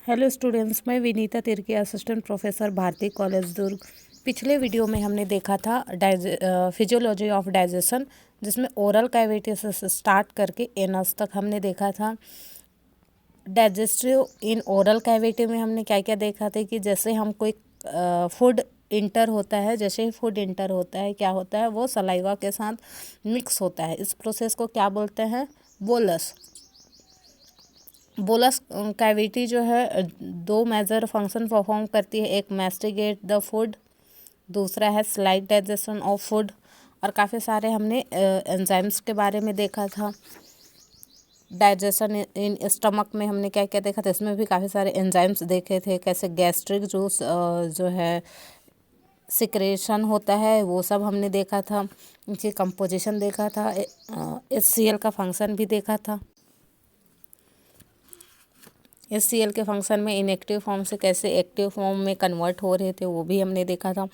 Hello students, मैं Vinita Tirkey, assistant professor Bharati college Durg. पिछले video में हमने देखा था फिजियोलॉजी ऑफ डाइजेशन, जिसमें ओरल कैविटी से स्टार्ट करके एनस तक हमने देखा था। डाइजेस्टिव इन ओरल कैविटी में हमने क्या क्या देखा था कि जैसे हम कोई फूड इंटर होता है, जैसे ही फूड इंटर होता है क्या होता है, वो सलाइवा के साथ मिक्स होता है। इस प्रोसेस को क्या बोलते हैं? बोलस। बोलस कैविटी जो है दो मेजर फंक्शन परफॉर्म करती है। एक मैस्टिगेट द फूड, दूसरा है स्लाइट डाइजेशन ऑफ फूड। और काफ़ी सारे हमने एंजाइम्स के बारे में देखा था। डाइजेशन इन स्टमक में हमने क्या क्या देखा था, इसमें भी काफ़ी सारे एंजाइम्स देखे थे। कैसे गैस्ट्रिक जूस जो है सिक्रेशन होता है, वो सब हमने देखा था। इनकी कंपोजिशन देखा था, HCl का फंक्शन भी देखा था। HCl के फंक्शन में इनएक्टिव फॉर्म से कैसे एक्टिव फॉर्म में कन्वर्ट हो रहे थे, वो भी हमने देखा था।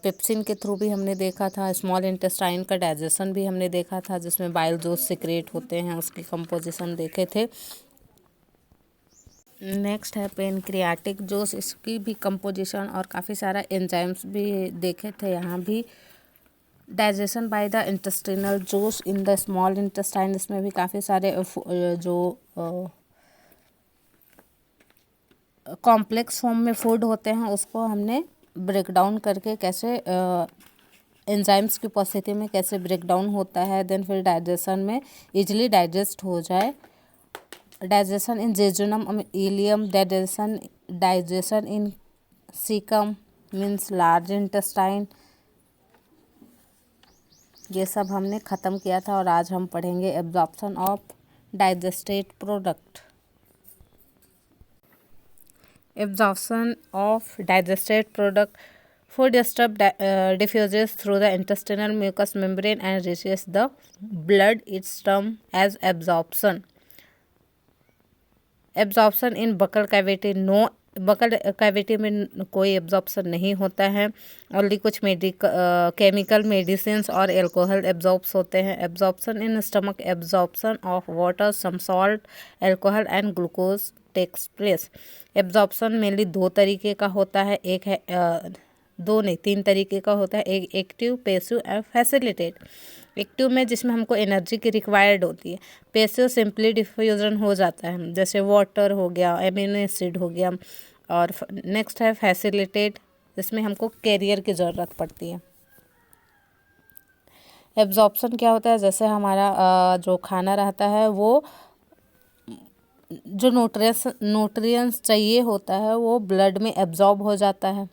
पेप्सिन के थ्रू भी हमने देखा था। स्मॉल इंटेस्टाइन का डाइजेशन भी हमने देखा था, जिसमें बाइल जूस सिक्रेट होते हैं, उसकी कंपोजिशन देखे थे। नेक्स्ट है पेनक्रियाटिक जूस, इसकी भी कंपोजिशन और काफ़ी सारा एंजाइम्स भी देखे थे। यहाँ भी digestion by the intestinal juice in the small intestine, इसमें भी काफ़ी सारे जो कॉम्प्लेक्स फॉर्म में फूड होते हैं उसको हमने ब्रेक डाउन करके कैसे एंजाइम्स की उपस्थिति में कैसे ब्रेक डाउन होता है, देन फिर डाइजेशन में इजीली डाइजेस्ट हो जाए। डाइजेशन इन जेजुनम इलियम, डाइजेशन इन सीकम मीन्स लार्ज इंटेस्टाइन। ये सब हमने ख़त्म किया था और आज हम पढ़ेंगे absorption of digested product. Absorption of digested product. Food stuff diffuses through the intestinal mucous membrane and reaches the blood. It's termed as absorption. Absorption in buccal cavity. No, buccal cavity में कोई absorption नहीं होता है। Only कुछ chemical medicines और alcohol absorbs होते हैं। Absorption in stomach, absorption of water, some salt, alcohol and glucose takes place. Absorption mainly दो तरीके का होता है। एक है दो नहीं तीन तरीके का होता है। एक active, passive and facilitate. Active में जिसमें हमको एनर्जी की रिक्वायर्ड होती है। पैसिव सिंपली डिफ्यूजन हो जाता है, जैसे वाटर हो गया, एमिनो एसिड हो गया। और नेक्स्ट है फैसिलिटेट, जिसमें हमको कैरियर की ज़रूरत पड़ती है। एब्जॉर्प्शन क्या होता है, जैसे हमारा जो खाना रहता है वो जो न्यूट्रिएंट्स चाहिए होता है वो ब्लड में एब्जॉर्ब हो जाता है।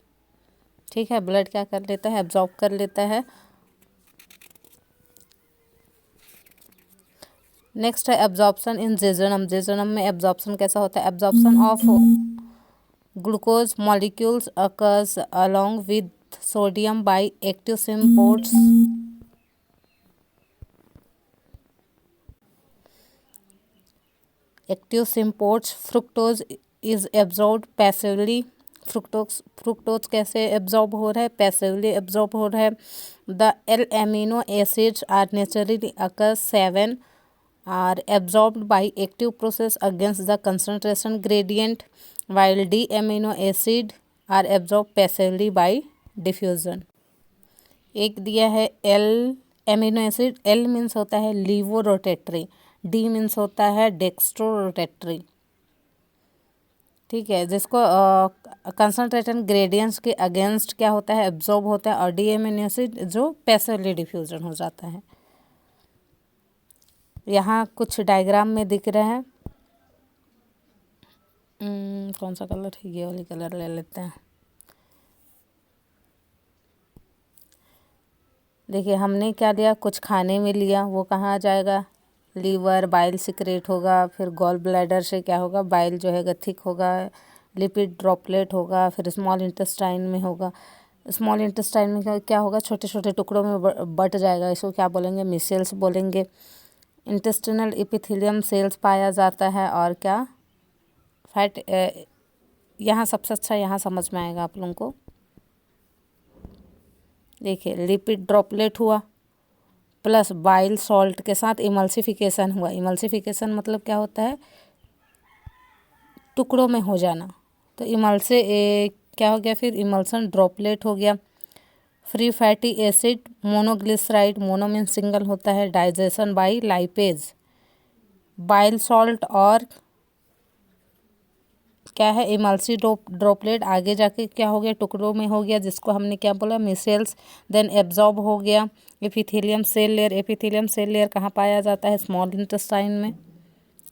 ठीक है, ब्लड क्या कर लेता है, एब्जॉर्ब कर लेता है। नेक्स्ट है एब्जॉर्प्शन इन जेजुनम। जेजुनम में एब्जॉर्प्शन कैसा होता है? Absorption of glucose molecules occurs along with sodium by active symports. Active symports. Fructose is absorb passively. Fructose कैसे एब्जॉर्ब हो रहा है? पैसिवली एब्जॉर्ब हो रहा है। The L amino acids are naturally occurs 7 are absorbed by active process against the concentration gradient, while D amino acid are absorbed passively by diffusion. एक दिया है L amino acid. L means होता है लीवो rotatory, D means होता है dextro rotatory. ठीक है, जिसको कंसंट्रेशन ग्रेडियंट्स के अगेंस्ट क्या होता है, एब्जॉर्ब होता है। और डी एमिनो एसिड जो पैसिवली डिफ्यूजन हो जाता है। यहाँ कुछ डायग्राम में दिख रहे हैं। कौन सा कलर है? ये वाली कलर ले लेते हैं। देखिए, हमने क्या लिया, कुछ खाने में लिया, वो कहाँ जाएगा? लीवर, बाइल सिक्रेट होगा, फिर गॉल ब्लैडर से क्या होगा, बाइल जो है थिक होगा, लिपिड ड्रॉपलेट होगा, फिर स्मॉल इंटेस्टाइन में होगा। स्मॉल इंटेस्टाइन में क्या होगा? छोटे छोटे टुकड़ों में बट जाएगा। इसको क्या बोलेंगे? मिसेल्स बोलेंगे। इंटेस्टिनल एपिथेलियम सेल्स पाया जाता है। और क्या फैट, यहाँ सबसे अच्छा यहाँ समझ में आएगा आप लोगों को। देखिए, लिपिड ड्रॉपलेट हुआ प्लस बाइल सॉल्ट के साथ इमल्सिफिकेशन हुआ। इमल्सिफिकेशन मतलब क्या होता है? टुकड़ों में हो जाना। तो इमल्से क्या हो गया फिर, इमल्सन ड्रॉपलेट हो गया। Free fatty acid monoglyceride, mono mean single होता है, digestion bye lipase. Bile salt और क्या है, इमल्सी ड्रॉपलेट आगे जाके क्या हो गया, टुकड़ों में हो गया, जिसको हमने क्या बोला, मिसेल्स। देन एब्जॉर्ब हो गया। Epithelium cell layer, epithelium cell layer कहाँ पाया जाता है, स्मॉल इंटेस्टाइन में,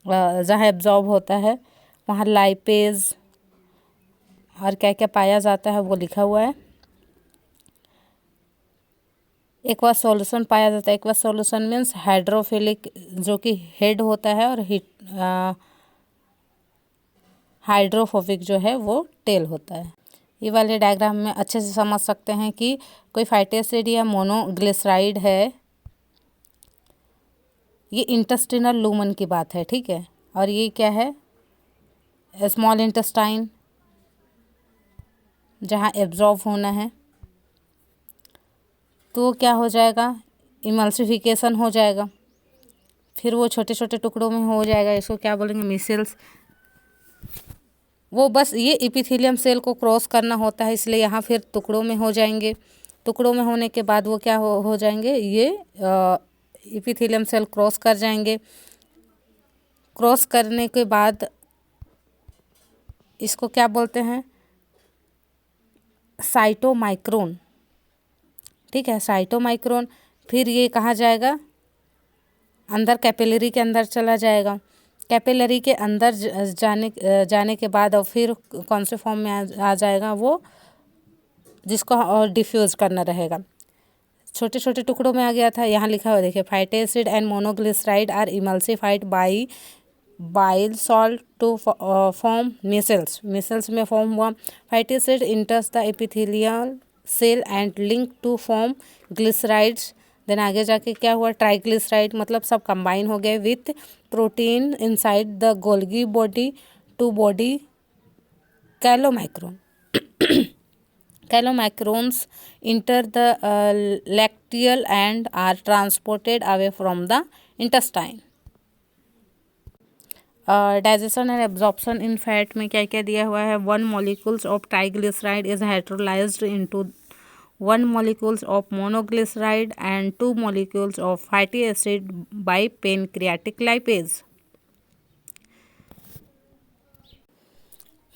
जहाँ एब्जॉर्ब होता है वहाँ लाइपेज और क्या क्या पाया जाता है वो लिखा हुआ है। एक्वस सॉल्यूशन पाया जाता है। एक्वस सॉल्यूशन मीन्स हाइड्रोफिलिक, जो कि हेड होता है, और हाइड्रोफोबिक जो है वो टेल होता है। ये वाले डायग्राम में अच्छे से समझ सकते हैं कि कोई फैटी एसिड या मोनोग्लिसराइड है, ये इंटेस्टिनल लूमन की बात है, ठीक है। और ये क्या है, स्मॉल इंटेस्टाइन, जहाँ एब्जॉर्ब होना है। तो क्या हो जाएगा, इमल्सिफिकेशन हो जाएगा, फिर वो छोटे छोटे टुकड़ों में हो जाएगा। इसको क्या बोलेंगे, मिसेल्स। वो बस ये एपिथेलियम सेल को क्रॉस करना होता है, इसलिए यहाँ फिर टुकड़ों में हो जाएंगे। टुकड़ों में होने के बाद वो क्या हो जाएंगे, ये एपिथेलियम सेल क्रॉस कर जाएंगे। क्रॉस करने के बाद इसको क्या बोलते हैं, साइटोमाइक्रोन, ठीक है, साइटोमाइक्रोन। फिर ये कहाँ जाएगा, अंदर कैपिलरी के अंदर चला जाएगा। कैपिलरी के अंदर जाने के बाद और फिर कौन से फॉर्म में आ जाएगा वो, जिसको और डिफ्यूज़ करना रहेगा। छोटे छोटे टुकड़ों में आ गया था, यहाँ लिखा हुआ देखिए, fatty acid and monoglyceride are emulsified by bile salt to form micelles. Micelles में फॉर्म हुआ। Fatty acid enters the epithelial cell and link to form glycerides. Then आगे जाके क्या हुआ, ट्राइग्लिसराइड, मतलब सब कंबाइन हो गए with protein inside the Golgi body to body chylomicron. Chylomicrons enter the lacteal and are transported away from the intestine. Digestion and absorption in fat में क्या क्या दिया हुआ है, 1 molecules of triglyceride is hydrolysed into 1 molecules of monoglyceride and 2 molecules of fatty acid by pancreatic lipase।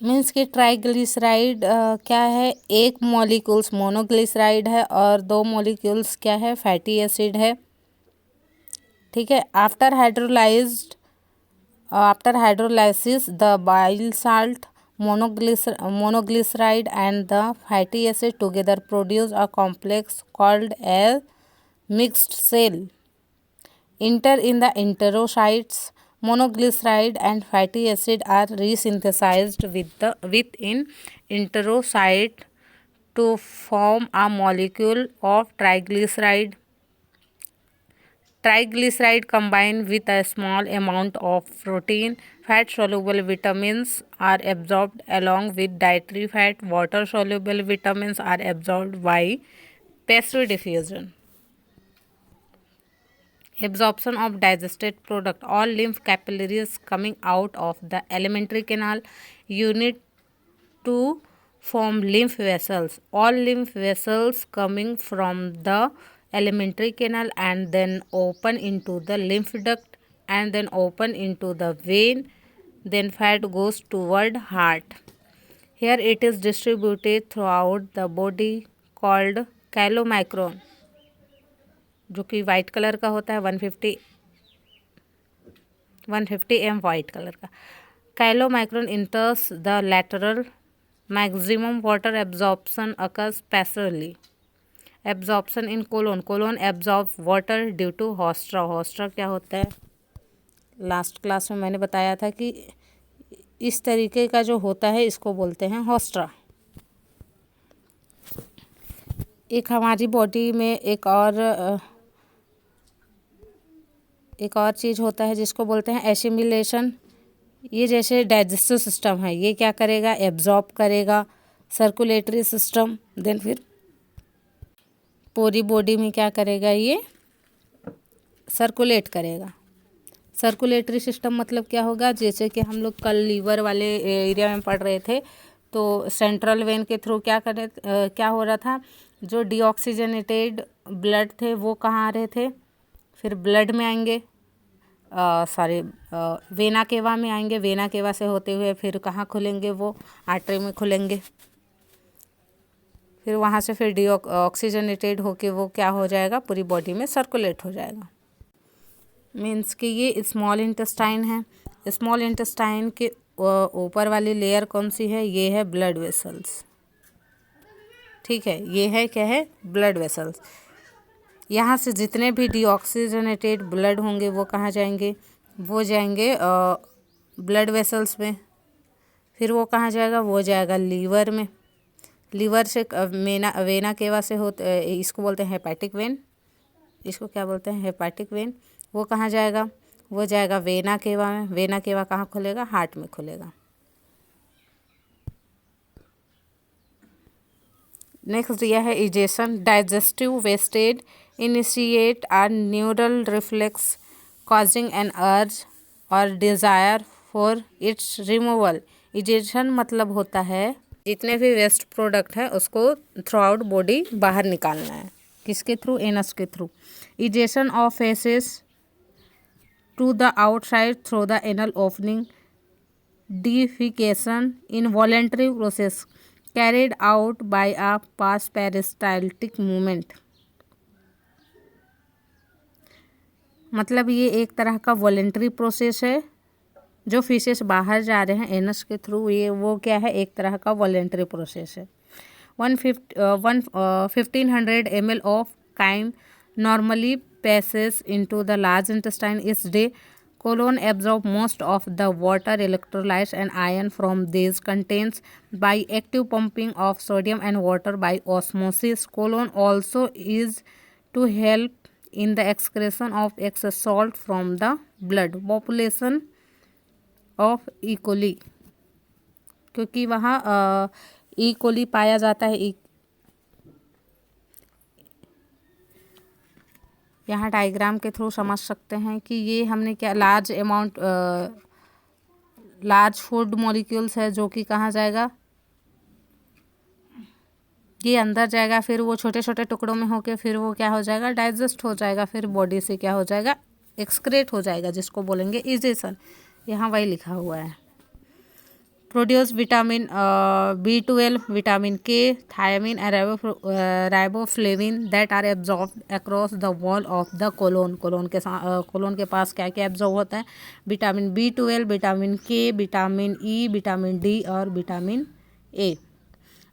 Means कि triglyceride क्या है, 1 molecules monoglyceride है और 2 मॉलिक्यूल्स क्या है, फैटी एसिड है, ठीक है। After hydrolysis the bile salt monoglyceride and the fatty acid together produce a complex called a mixed cell. Enter in the enterocytes. Monoglyceride and fatty acid are resynthesized within enterocyte to form a molecule of triglyceride. Triglyceride combine with a small amount of protein. Fat-soluble vitamins are absorbed along with dietary fat. Water-soluble vitamins are absorbed by passive diffusion. Absorption of digested product. All lymph capillaries coming out of the alimentary canal unit to form lymph vessels. All lymph vessels coming from the alimentary canal and then open into the lymph duct and then open into the vein. Then fat goes toward heart. Here it is distributed throughout the body called chylomicron, जो कि white colour का होता है, 150 M white colour का। chylomicron enters the lateral. Maximum water absorption occurs passively. Absorption in colon. Colon absorbs water due to hostra. hostra क्या होता है, last class में मैंने बताया था कि इस तरीके का जो होता है इसको बोलते हैं हॉस्ट्रा। एक हमारी बॉडी में एक और चीज़ होता है जिसको बोलते हैं एसिमिलेशन। ये जैसे डाइजेस्टिव सिस्टम है, ये क्या करेगा, एब्जॉर्ब करेगा। सर्कुलेटरी सिस्टम, देन फिर पूरी बॉडी में क्या करेगा, ये सर्कुलेट करेगा। सर्कुलेटरी सिस्टम मतलब क्या होगा, जैसे कि हम लोग कल लीवर वाले एरिया में पढ़ रहे थे, तो सेंट्रल वेन के थ्रू क्या हो रहा था, जो डीऑक्सीजनेटेड ब्लड थे वो कहाँ आ रहे थे, फिर ब्लड में आएंगे, वेना केवा में आएंगे, वेना केवा से होते हुए फिर कहाँ खुलेंगे, वो आर्टरी में खुलेंगे, फिर वहाँ से फिर ऑक्सीजनेटेड होके वो क्या हो जाएगा, पूरी बॉडी में सर्कुलेट हो जाएगा। मीन्स कि ये स्मॉल इंटेस्टाइन है। स्मॉल इंटेस्टाइन के ऊपर वाली लेयर कौन सी है, ये है ब्लड वेसल्स। ठीक है, ये है क्या है, ब्लड वेसल्स। यहाँ से जितने भी डीऑक्सीजनेटेड ब्लड होंगे वो कहाँ जाएंगे, वो जाएंगे ब्लड वेसल्स में। फिर वो कहाँ जाएगा, वो जाएगा लीवर में। लीवर से वेना केवा से होते, इसको बोलते हैं हेपेटिक वेन, इसको क्या बोलते हैं, हेपेटिक वेन। वो कहाँ जाएगा, वो जाएगा वेना केवा में। वेना केवा कहाँ खुलेगा, हार्ट में खुलेगा। नेक्स्ट दिया है egestion. Digestive wastage initiate a neural reflex causing an urge और desire for its removal. Egestion मतलब होता है जितने भी वेस्ट प्रोडक्ट है उसको थ्रू आउट बॉडी बाहर निकालना है। किसके थ्रू, एनस के through. Egestion of faeces to the outside through the anal opening. Defecation involuntary process carried out by a past peristaltic movement। मतलब ये एक तरह का वॉलेंट्री प्रोसेस है, जो फीसेस बाहर जा रहे हैं एनस के थ्रू, ये वो क्या है, एक तरह का वॉलेंट्री प्रोसेस है। 1500 ml of chyme normally passes into the large intestine each day. Colon absorb most of the water, electrolytes and iron from these contains by active pumping of sodium and water by osmosis. Colon also is to help in the excretion of excess salt from the blood. Population of E. coli, क्योंकि वहाँ E. coli पाया जाता है। यहाँ diagram के through समझ सकते हैं कि ये हमने क्या, लार्ज फूड मॉलिक्यूल्स है जो कि कहाँ जाएगा, ये अंदर जाएगा, फिर वो छोटे छोटे टुकड़ों में होके फिर वो क्या हो जाएगा, डाइजेस्ट हो जाएगा, फिर बॉडी से क्या हो जाएगा, एक्सक्रेट हो जाएगा, जिसको बोलेंगे इजेशन। यहाँ वही लिखा हुआ है। Produce vitamin B12, vitamin K, thiamine and riboflavin that are absorbed across the wall of the colon. Colon के पास क्या क्या एब्जॉर्ब होता है, vitamin B12, vitamin K, vitamin E, vitamin D और vitamin A।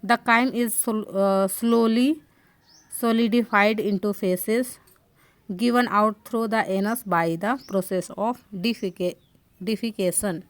The chyme is slowly solidified into faces given out through the anus by the process of defecation।